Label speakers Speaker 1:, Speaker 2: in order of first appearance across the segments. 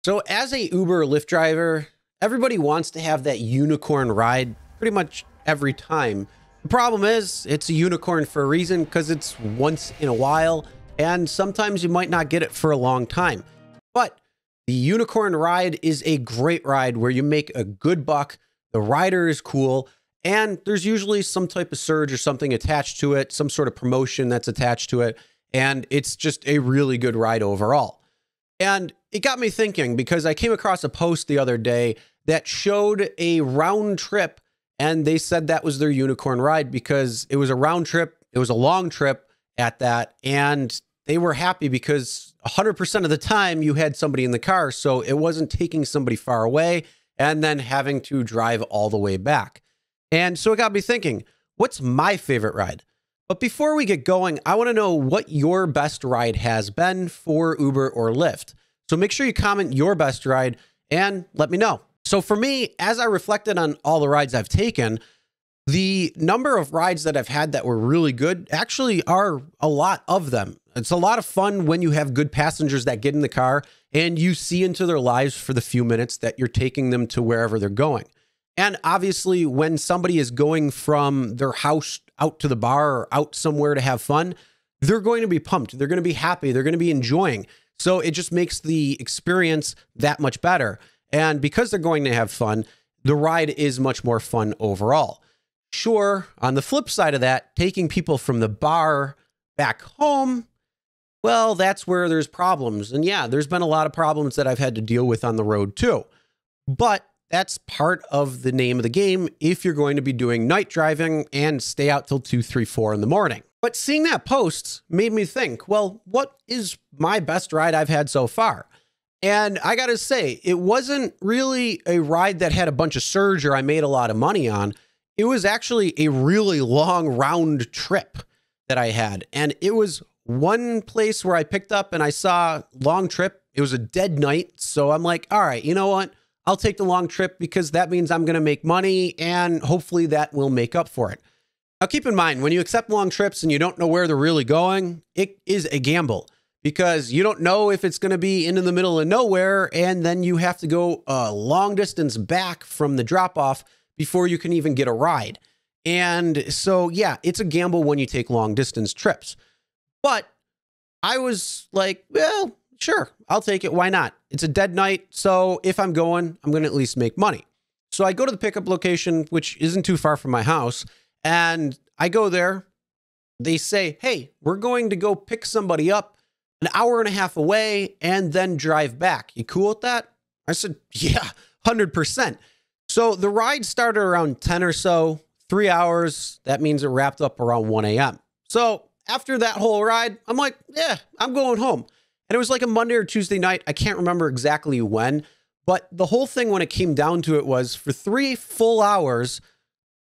Speaker 1: So as a Uber or Lyft driver, everybody wants to have that unicorn ride pretty much every time. The problem is it's a unicorn for a reason, because it's once in a while, and sometimes you might not get it for a long time. But the unicorn ride is a great ride where you make a good buck, the rider is cool, and there's usually some type of surge or something attached to it, some sort of promotion that's attached to it, and it's just a really good ride overall. And it got me thinking, because I came across a post the other day that showed a round trip, and they said that was their unicorn ride because it was a round trip. It was a long trip at that. And they were happy because 100% of the time you had somebody in the car. So it wasn't taking somebody far away and then having to drive all the way back. And so it got me thinking, what's my favorite ride? But before we get going, I want to know what your best ride has been for Uber or Lyft. So make sure you comment your best ride and let me know. So for me, as I reflected on all the rides I've taken, the number of rides that I've had that were really good actually are a lot of them. It's a lot of fun when you have good passengers that get in the car and you see into their lives for the few minutes that you're taking them to wherever they're going. And obviously, when somebody is going from their house out to the bar or out somewhere to have fun, they're going to be pumped. They're going to be happy. They're going to be enjoying. So it just makes the experience that much better. And because they're going to have fun, the ride is much more fun overall. Sure, on the flip side of that, taking people from the bar back home, well, that's where there's problems. And yeah, there's been a lot of problems that I've had to deal with on the road too. But that's part of the name of the game if you're going to be doing night driving and stay out till 2, 3, 4 in the morning. But seeing that post made me think, well, what is my best ride I've had so far? And I got to say, it wasn't really a ride that had a bunch of surge or I made a lot of money on. It was actually a really long round trip that I had. And it was one place where I picked up and I saw long trip. It was a dead night. So I'm like, all right, you know what? I'll take the long trip because that means I'm going to make money and hopefully that will make up for it. Now, keep in mind, when you accept long trips and you don't know where they're really going, it is a gamble because you don't know if it's going to be into the middle of nowhere and then you have to go a long distance back from the drop off before you can even get a ride. And so, yeah, it's a gamble when you take long distance trips. But I was like, well, sure, I'll take it. Why not? It's a dead night. So if I'm going to at least make money. So I go to the pickup location, which isn't too far from my house. And I go there. They say, hey, we're going to go pick somebody up an hour and a half away and then drive back. You cool with that? I said, yeah, 100%. So the ride started around 10 or so, 3 hours. That means it wrapped up around 1 a.m. So after that whole ride, I'm like, yeah, I'm going home. And it was like a Monday or Tuesday night. I can't remember exactly when, but the whole thing when it came down to it was for 3 full hours,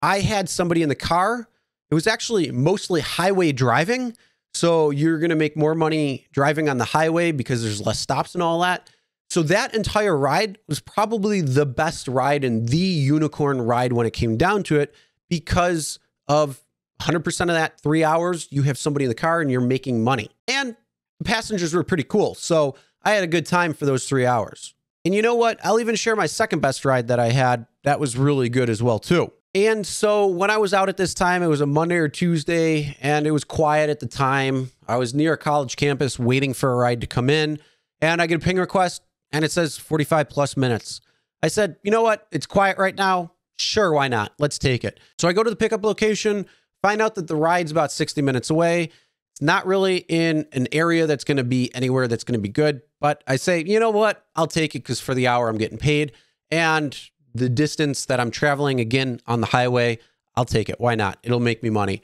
Speaker 1: I had somebody in the car. It was actually mostly highway driving. So you're going to make more money driving on the highway because there's less stops and all that. So that entire ride was probably the best ride and the unicorn ride when it came down to it, because of 100% of that 3 hours, you have somebody in the car and you're making money. And the passengers were pretty cool. So I had a good time for those 3 hours. And you know what? I'll even share my second best ride that I had. That was really good as well too. And so when I was out at this time, it was a Monday or Tuesday and it was quiet at the time. I was near a college campus waiting for a ride to come in and I get a ping request and it says 45 plus minutes. I said, you know what? It's quiet right now. Sure, why not? Let's take it. So I go to the pickup location, find out that the ride's about 60 minutes away. It's not really in an area that's going to be anywhere that's going to be good. But I say, you know what? I'll take it because for the hour I'm getting paid. And the distance that I'm traveling again on the highway, I'll take it. Why not? It'll make me money.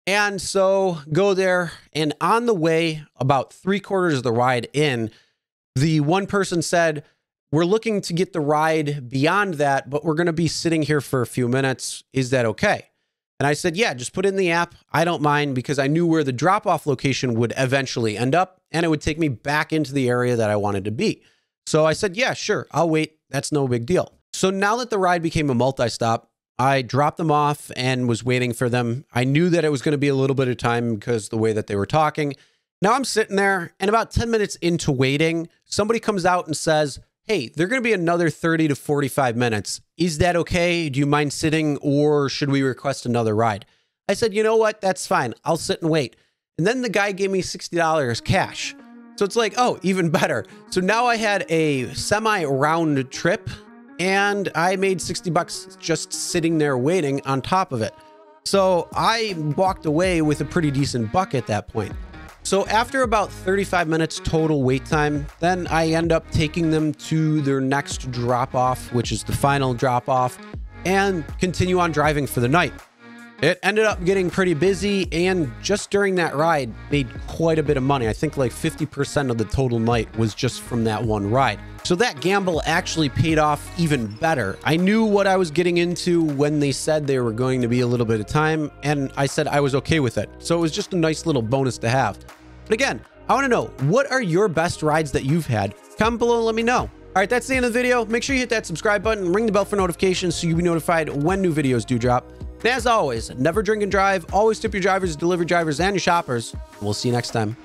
Speaker 1: And so go there. And on the way, about 3/4 of the ride in, the one person said, we're looking to get the ride beyond that, but we're going to be sitting here for a few minutes. Is that okay? And I said, yeah, just put it in the app. I don't mind, because I knew where the drop-off location would eventually end up, and it would take me back into the area that I wanted to be. So I said, yeah, sure, I'll wait. That's no big deal. So now that the ride became a multi-stop, I dropped them off and was waiting for them. I knew that it was going to be a little bit of time because the way that they were talking. Now I'm sitting there, and about 10 minutes into waiting, somebody comes out and says, hey, they're going to be another 30 to 45 minutes. Is that okay? Do you mind sitting, or should we request another ride? I said, you know what? That's fine. I'll sit and wait. And then the guy gave me $60 cash. So it's like, oh, even better. So now I had a semi-round trip and I made 60 bucks just sitting there waiting on top of it. So I walked away with a pretty decent buck at that point. So after about 35 minutes total wait time, then I end up taking them to their next drop off, which is the final drop off, and continue on driving for the night. It ended up getting pretty busy, and just during that ride made quite a bit of money. I think like 50% of the total night was just from that one ride. So that gamble actually paid off even better. I knew what I was getting into when they said they were going to be a little bit of time, and I said I was okay with it. So it was just a nice little bonus to have. But again, I want to know, what are your best rides that you've had? Comment below and let me know. All right, that's the end of the video. Make sure you hit that subscribe button and ring the bell for notifications so you'll be notified when new videos do drop. And as always, never drink and drive. Always tip your drivers, delivery drivers, and your shoppers. We'll see you next time.